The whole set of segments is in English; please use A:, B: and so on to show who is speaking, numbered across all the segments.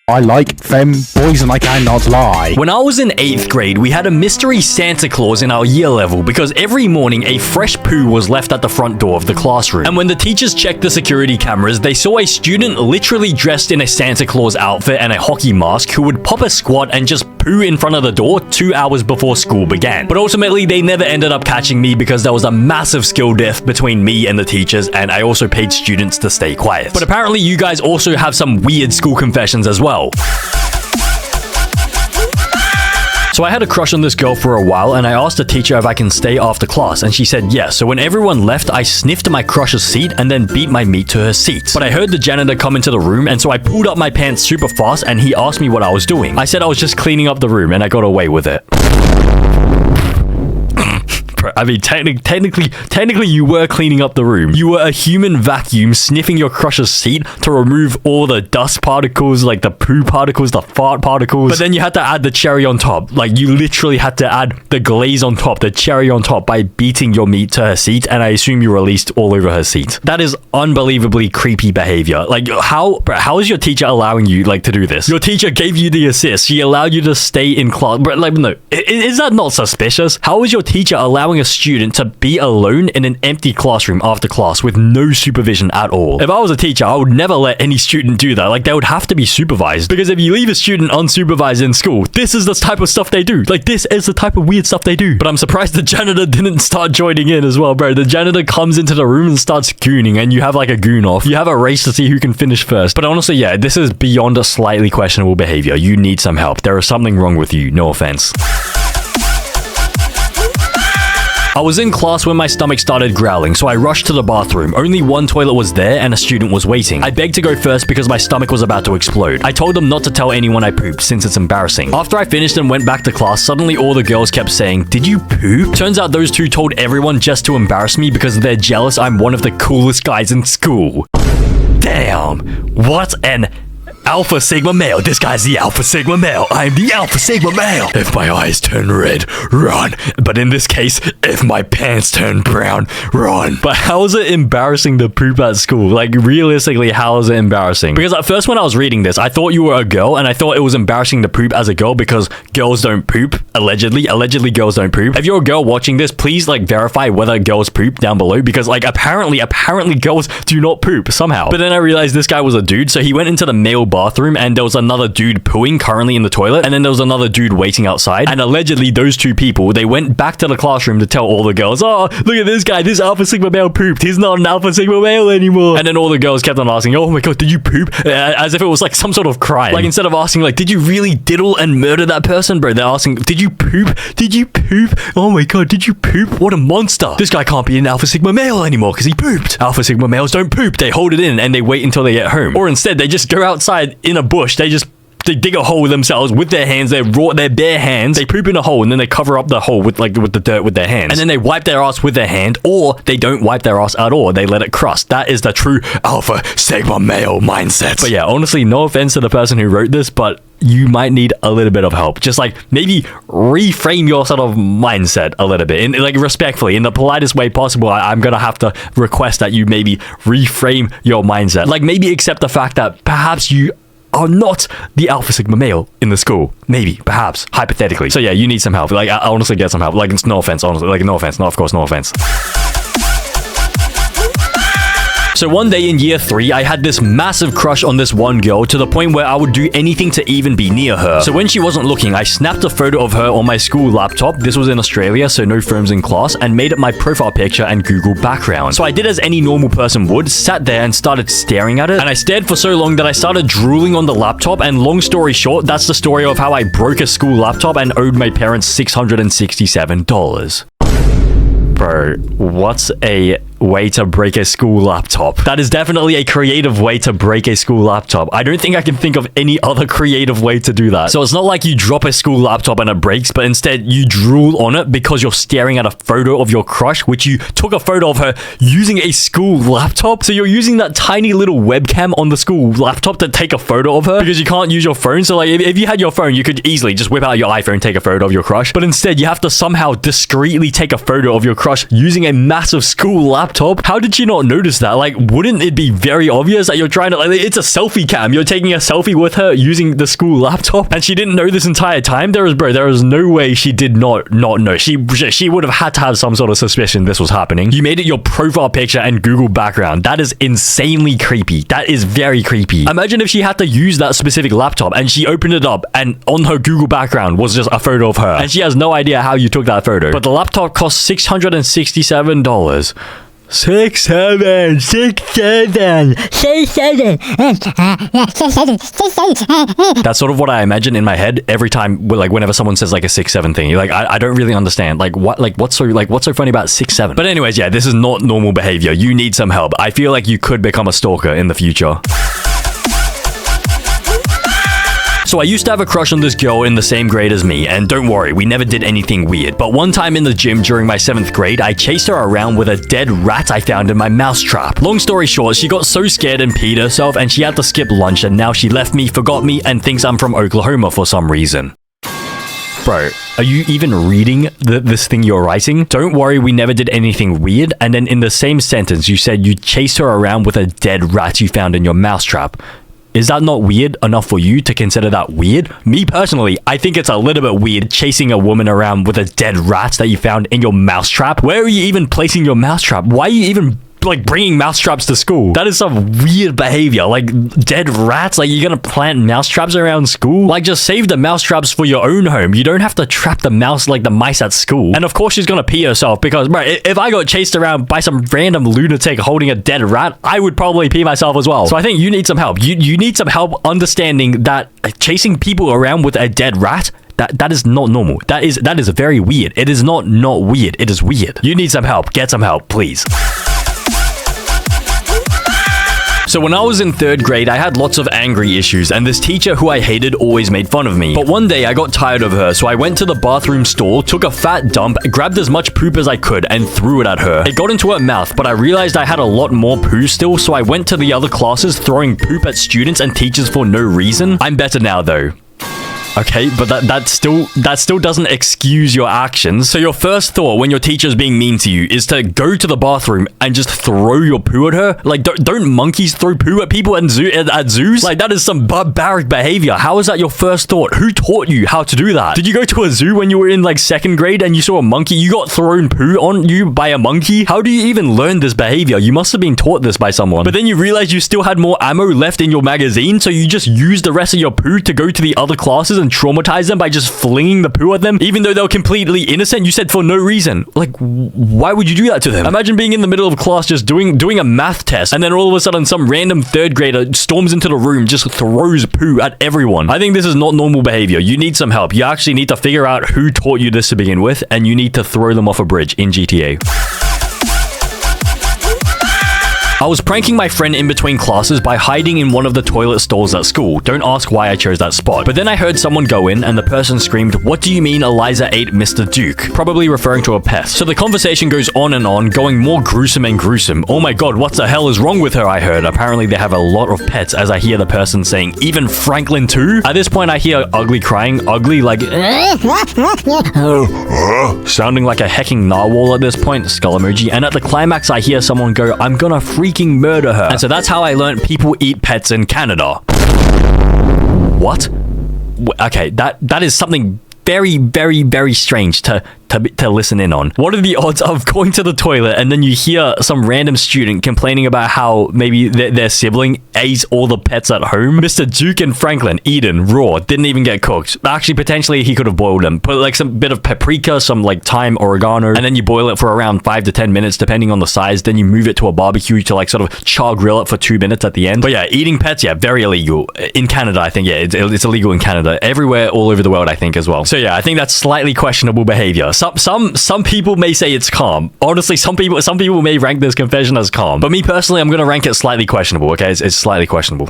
A: I like them boys and I cannot lie.
B: When I was in 8th grade, we had a mystery Santa Claus in our year level because every morning a fresh poo was left at the front door of the classroom. And when the teachers checked the security cameras, they saw a student literally dressed in a Santa Claus outfit and a hockey mask who would pop a squat and just poo in front of the door 2 hours before school began. But ultimately, they never ended up catching me because there was a massive skill diff between me and the teachers, and I also paid students to stay quiet. But apparently, you guys also have some weird school confessions as well. So I had a crush on this girl for a while, and I asked the teacher if I can stay after class, and she said yes. So when everyone left, I sniffed my crush's seat and then beat my meat to her seat. But I heard the janitor come into the room, and so I pulled up my pants super fast, and he asked me what I was doing. I said I was just cleaning up the room, and I got away with it. I mean, technically, you were cleaning up the room. You were a human vacuum sniffing your crush's seat to remove all the dust particles, like the poo particles, the fart particles. But then you had to add the cherry on top. Like, you literally had to add the glaze on top, the cherry on top, by beating your meat to her seat, and I assume you released all over her seat. That is unbelievably creepy behavior. Like, how is your teacher allowing you, like, to do this? Your teacher gave you the assist. She allowed you to stay in class. But, like, no. Is that not suspicious? How is your teacher allowing a student to be alone in an empty classroom after class with no supervision at all? If I was a teacher, I would never let any student do that. Like, they would have to be supervised, because if you leave a student unsupervised in school, this is the type of stuff they do. Like, this is the type of weird stuff they do. But I'm surprised the janitor didn't start joining in as well, bro. The janitor comes into the room and starts gooning, and you have like a goon off. You have a race to see who can finish first. But honestly, yeah, this is beyond a slightly questionable behavior. You need some help. There is something wrong with you. No offense. I was in class when my stomach started growling, so I rushed to the bathroom. Only one toilet was there and a student was waiting. I begged to go first because my stomach was about to explode. I told them not to tell anyone I pooped since it's embarrassing. After I finished and went back to class, suddenly all the girls kept saying, "Did you poop?" Turns out those two told everyone just to embarrass me because they're jealous I'm one of the coolest guys in school. Damn, what an Alpha Sigma male. This guy's the Alpha Sigma male. I'm the Alpha Sigma male. If my eyes turn red, run. But in this case, if my pants turn brown, run. But how is it embarrassing to poop at school? Like, realistically, how is it embarrassing? Because at first when I was reading this, I thought you were a girl, and I thought it was embarrassing to poop as a girl because girls don't poop. Allegedly girls don't poop. If you're a girl watching this, please, like, verify whether girls poop down below, because, like, apparently girls do not poop somehow. But then I realized this guy was a dude, so he went into the male bathroom, and there was another dude pooing currently in the toilet, and then there was another dude waiting outside, and allegedly those two people, they went back to the classroom to tell all the girls, "Oh, look at this guy, this Alpha Sigma male pooped, he's not an Alpha Sigma male anymore." And then all the girls kept on asking, "Oh my god, did you poop?" As if it was like some sort of crime. Like, instead of asking, like, "Did you really diddle and murder that person?" Bro, they're asking, "Did you poop? Did you poop? Oh my god, did you poop? What a monster. This guy can't be an Alpha Sigma male anymore because he pooped." Alpha Sigma males don't poop. They hold it in and they wait until they get home. Or instead, they just go outside in a bush. They dig a hole themselves with their hands, their bare hands. They poop in a hole and then they cover up the hole with the dirt with their hands. And then they wipe their ass with their hand, or they don't wipe their ass at all. They let it crust. That is the true Alpha Sigma male mindset. But yeah, honestly, no offense to the person who wrote this, but you might need a little bit of help. Just like maybe reframe your sort of mindset a little bit, and like respectfully, in the politest way possible. I'm gonna have to request that you maybe reframe your mindset. Like, maybe accept the fact that perhaps you are not the Alpha Sigma male in the school. Maybe, perhaps, hypothetically. So yeah, you need some help. Like, I honestly get some help. Like, it's no offense, honestly. Like, no offense. No, of course, no offense. So one day in year 3, I had this massive crush on this one girl to the point where I would do anything to even be near her. So when she wasn't looking, I snapped a photo of her on my school laptop. This was in Australia, so no phones in class, and made it my profile picture and Google background. So I did as any normal person would, sat there and started staring at it. And I stared for so long that I started drooling on the laptop, and long story short, that's the story of how I broke a school laptop and owed my parents $667. Bro, what's a way to break a school laptop? That is definitely a creative way to break a school laptop. I don't think I can think of any other creative way to do that. So it's not like you drop a school laptop and it breaks, but instead you drool on it because you're staring at a photo of your crush, which you took a photo of her using a school laptop. So you're using that tiny little webcam on the school laptop to take a photo of her because you can't use your phone. So like, if you had your phone, you could easily just whip out your iPhone and take a photo of your crush. But instead, you have to somehow discreetly take a photo of your crush using a massive school laptop laptop? How did she not notice that? Like, wouldn't it be very obvious that you're trying to, like, it's a selfie cam. You're taking a selfie with her using the school laptop, and she didn't know this entire time? There is no way she did not know. She would have had to have some sort of suspicion this was happening. You made it your profile picture and Google background. That is insanely creepy. That is very creepy. Imagine if she had to use that specific laptop and she opened it up and on her Google background was just a photo of her, and she has no idea how you took that photo. But the laptop cost $667. 67. That's sort of what I imagine in my head every time, like, whenever someone says like a 6'7" thing. You're like, I don't really understand. Like, what's so funny about 6'7"? But anyways, yeah, this is not normal behavior. You need some help. I feel like you could become a stalker in the future. So I used to have a crush on this girl in the same grade as me, and don't worry, we never did anything weird. But one time in the gym during my 7th grade, I chased her around with a dead rat I found in my mousetrap. Long story short, she got so scared and peed herself, and she had to skip lunch, and now she left me, forgot me, and thinks I'm from Oklahoma for some reason. Bro, are you even reading this thing you're writing? Don't worry, we never did anything weird. And then in the same sentence, you said you chased her around with a dead rat you found in your mousetrap. Is that not weird enough for you to consider that weird? Me personally, I think it's a little bit weird chasing a woman around with a dead rat that you found in your mousetrap. Where are you even placing your mousetrap? Why are you even, like, bringing mousetraps to school? That is some weird behavior. Like, dead rats? Like, you're gonna plant mousetraps around school? Like, just save the mousetraps for your own home. You don't have to trap the mice at school. And of course she's gonna pee herself because, bro, if I got chased around by some random lunatic holding a dead rat, I would probably pee myself as well. So I think you need some help. You need some help understanding that chasing people around with a dead rat, that is not normal. That is very weird. It is not weird. It is weird. You need some help. Get some help, please. So when I was in 3rd grade, I had lots of angry issues, and this teacher who I hated always made fun of me. But one day I got tired of her, so I went to the bathroom stall, took a fat dump, grabbed as much poop as I could, and threw it at her. It got into her mouth, but I realized I had a lot more poo still, so I went to the other classes throwing poop at students and teachers for no reason. I'm better now though. Okay, but that still doesn't excuse your actions. So your first thought when your teacher's being mean to you is to go to the bathroom and just throw your poo at her? Like, don't monkeys throw poo at people at zoos? Like, that is some barbaric behavior. How is that your first thought? Who taught you how to do that? Did you go to a zoo when you were in, like, 2nd grade and you saw a monkey? You got thrown poo on you by a monkey? How do you even learn this behavior? You must have been taught this by someone. But then you realized you still had more ammo left in your magazine, so you just used the rest of your poo to go to the other classes and traumatize them by just flinging the poo at them, even though they were completely innocent. You said for no reason. Like, why would you do that to them? Imagine being in the middle of class just doing a math test, and then all of a sudden some random 3rd grader storms into the room, just throws poo at everyone. I think this is not normal behavior. You need some help. You actually need to figure out who taught you this to begin with, and you need to throw them off a bridge in GTA. I was pranking my friend in between classes by hiding in one of the toilet stalls at school. Don't ask why I chose that spot. But then I heard someone go in and the person screamed, "What do you mean Eliza ate Mr. Duke?" Probably referring to a pet. So the conversation goes on and on, going more gruesome and gruesome. Oh my god, what the hell is wrong with her, I heard. Apparently they have a lot of pets, as I hear the person saying, "Even Franklin too?" At this point I hear Ugly crying. Ugly like sounding like a hecking narwhal at this point, skull emoji. And at the climax I hear someone go, "I'm gonna freaking murder her." And so that's how I learned people eat pets in Canada. What? Okay, that is something very, very, very strange to listen in on. What are the odds of going to the toilet and then you hear some random student complaining about how maybe their sibling ate all the pets at home? Mr. Duke and Franklin, eaten raw, didn't even get cooked. Actually, potentially he could have boiled them. Put like some bit of paprika, some like thyme, oregano, and then you boil it for around 5 to 10 minutes depending on the size. Then you move it to a barbecue to like sort of char grill it for 2 minutes at the end. But yeah, eating pets, yeah, very illegal. In Canada, I think, yeah, it's illegal in Canada. Everywhere all over the world, I think, as well. So yeah, I think that's slightly questionable behavior. Some people may say it's calm. Honestly, some people may rank this confession as calm. But me personally, I'm gonna rank it slightly questionable, okay? It's slightly questionable.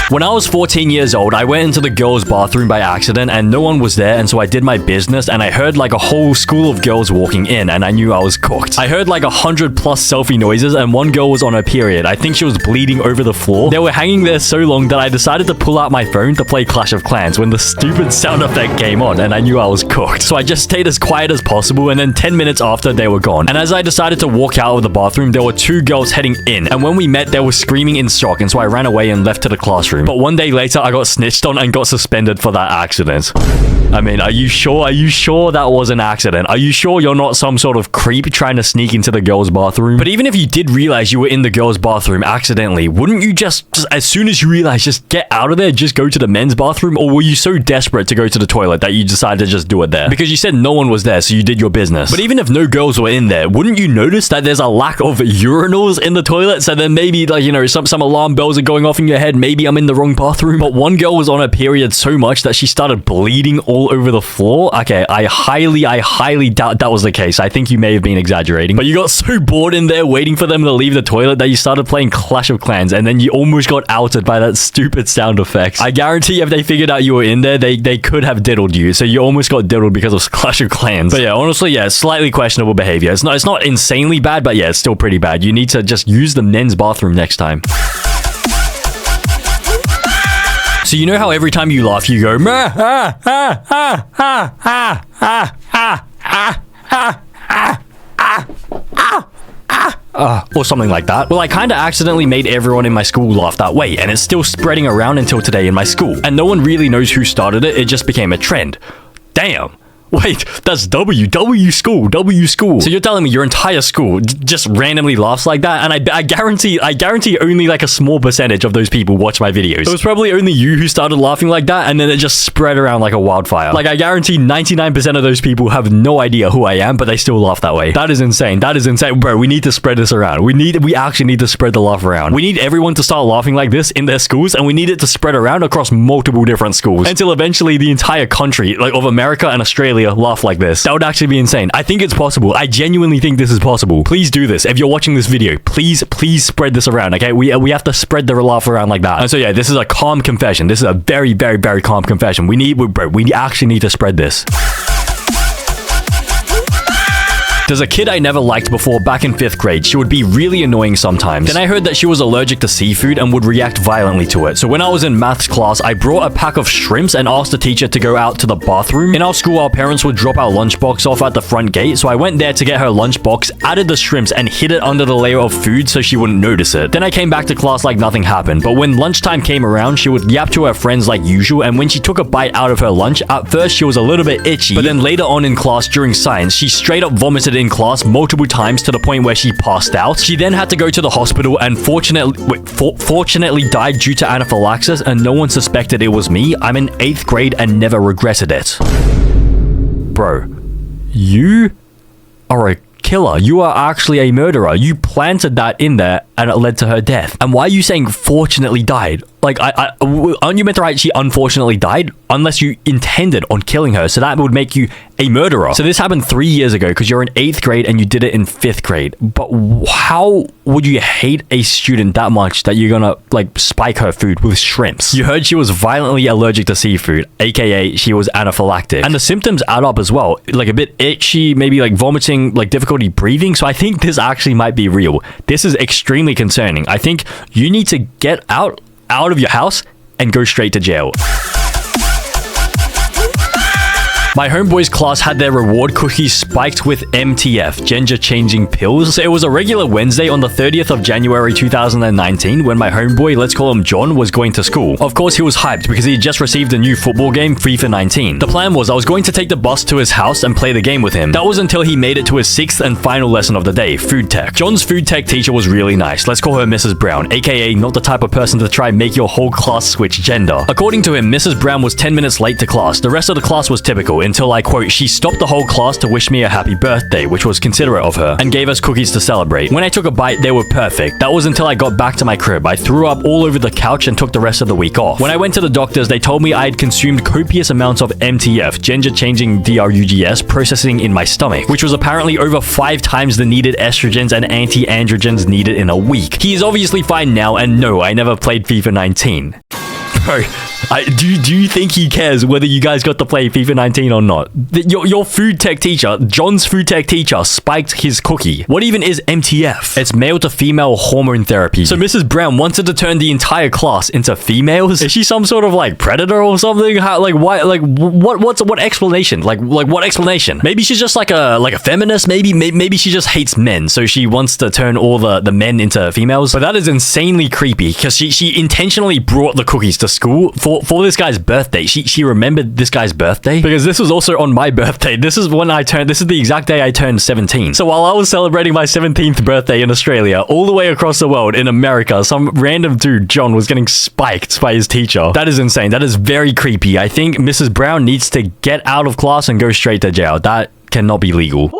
B: When I was 14 years old, I went into the girls' bathroom by accident and no one was there, and so I did my business and I heard like a whole school of girls walking in and I knew I was cooked. I heard like 100+ selfie noises and one girl was on her period. I think she was bleeding over the floor. They were hanging there so long that I decided to pull out my phone to play Clash of Clans when the stupid sound effect came on and I knew I was cooked. So I just stayed as quiet as possible, and then 10 minutes after, they were gone. And as I decided to walk out of the bathroom, there were 2 girls heading in, and when we met, they were screaming in shock, and so I ran away and left to the classroom. But one day later, I got snitched on and got suspended for that accident. I mean, are you sure? Are you sure that was an accident? Are you sure you're not some sort of creep trying to sneak into the girls' bathroom? But even if you did realize you were in the girls' bathroom accidentally, wouldn't you just as soon as you realize, just get out of there, just go to the men's bathroom? Or were you so desperate to go to the toilet that you decided to just do it there? Because you said no one was there, so you did your business. But even if no girls were in there, wouldn't you notice that there's a lack of urinals in the toilet? So then maybe, like, you know, some alarm bells are going off in your head. Maybe I'm in the wrong bathroom. But one girl was on her period so much that she started bleeding all over the floor. Okay, I highly doubt that was the case. I think you may have been exaggerating. But you got so bored in there waiting for them to leave the toilet that you started playing Clash of Clans, and then you almost got outed by that stupid sound effect. I guarantee if they figured out you were in there, they could have diddled you. So you almost got diddled because of Clash of Clans. But yeah, honestly, yeah, slightly questionable behavior. It's not insanely bad, but yeah, it's still pretty bad. You need to just use the men's bathroom next time. So you know how every time you laugh, you go, meh, ah, ah, ah, ah, ah, ah, ah, ah, ah, ah, ah, ah, ah, or something like that? Well, I kind of accidentally made everyone in my school laugh that way, and it's still spreading around until today in my school. And no one really knows who started it, it just became a trend. Damn. Wait, that's W school. So you're telling me your entire school just randomly laughs like that? And I guarantee only like a small percentage of those people watch my videos. It was probably only you who started laughing like that, and then it just spread around like a wildfire. Like, I guarantee 99% of those people have no idea who I am, but they still laugh that way. That is insane. Bro, we need to spread this around. We actually need to spread the laugh around. We need everyone to start laughing like this in their schools, and we need it to spread around across multiple different schools until eventually the entire country, like of America and Australia, laugh like this. That would actually be insane. I think it's possible. I genuinely think this is possible. Please do this. If you're watching this video, please spread this around, okay? We have to spread the laugh around like that. And so yeah, this is a calm confession. This is a very, very, very calm confession. We actually need to spread this. There's a kid I never liked before back in 5th grade. She would be really annoying sometimes. Then I heard that she was allergic to seafood and would react violently to it. So when I was in maths class, I brought a pack of shrimps and asked the teacher to go out to the bathroom. In our school, our parents would drop our lunchbox off at the front gate, so I went there to get her lunchbox, added the shrimps, and hid it under the layer of food so she wouldn't notice it. Then I came back to class like nothing happened, but when lunchtime came around, she would yap to her friends like usual, and when she took a bite out of her lunch, at first she was a little bit itchy, but then later on in class during science, she straight up vomited in class multiple times to the point where she passed out. She then had to go to the hospital and fortunately died due to anaphylaxis, and no one suspected it was me. I'm in 8th grade and never regretted it. Bro, you are a killer. You are actually a murderer. You planted that in there and it led to her death. And why are you saying fortunately died? Like, aren't you meant to write she unfortunately died? Unless you intended on killing her, so that would make you a murderer. So this happened 3 years ago because you're in 8th grade and you did it in 5th grade. But how would you hate a student that much that you're gonna, like, spike her food with shrimps? You heard she was violently allergic to seafood, aka she was anaphylactic. And the symptoms add up as well. Like a bit itchy, maybe like vomiting, like difficulty breathing. So I think this actually might be real. This is extremely concerning. I think you need to get out of your house and go straight to jail. My homeboy's class had their reward cookies spiked with MTF, gender-changing pills. So it was a regular Wednesday on the 30th of January 2019 when my homeboy, let's call him John, was going to school. Of course, he was hyped because he had just received a new football game, FIFA 19. The plan was I was going to take the bus to his house and play the game with him. That was until he made it to his 6th and final lesson of the day, food tech. John's food tech teacher was really nice. Let's call her Mrs. Brown, aka not the type of person to try and make your whole class switch gender. According to him, Mrs. Brown was 10 minutes late to class. The rest of the class was typical until I quote, she stopped the whole class to wish me a happy birthday, which was considerate of her, and gave us cookies to celebrate. When I took a bite, they were perfect. That was until I got back to my crib. I threw up all over the couch and took the rest of the week off. When I went to the doctors, they told me I had consumed copious amounts of MTF, gender-changing drugs, processing in my stomach, which was apparently over 5 times the needed estrogens and anti-androgens needed in a week. He is obviously fine now, and no, I never played FIFA 19. Bro, do you think he cares whether you guys got to play FIFA 19 or not? Your food tech teacher, John's food tech teacher, spiked his cookie. What even is MTF? It's male to female hormone therapy. So Mrs. Brown wanted to turn the entire class into females? Is she some sort of like predator or something? How, like why? Like what explanation? Like what explanation? Maybe she's just like a feminist. Maybe she just hates men, so she wants to turn all the men into females. But that is insanely creepy because she intentionally brought the cookies to school for this guy's birthday. She remembered this guy's birthday because this was also on my birthday. This is the exact day I turned 17. So while I was celebrating my 17th birthday in Australia, all the way across the world in America, some random dude, John, was getting spiked by his teacher. That is insane. That is very creepy. I think Mrs. Brown needs to get out of class and go straight to jail. That cannot be legal.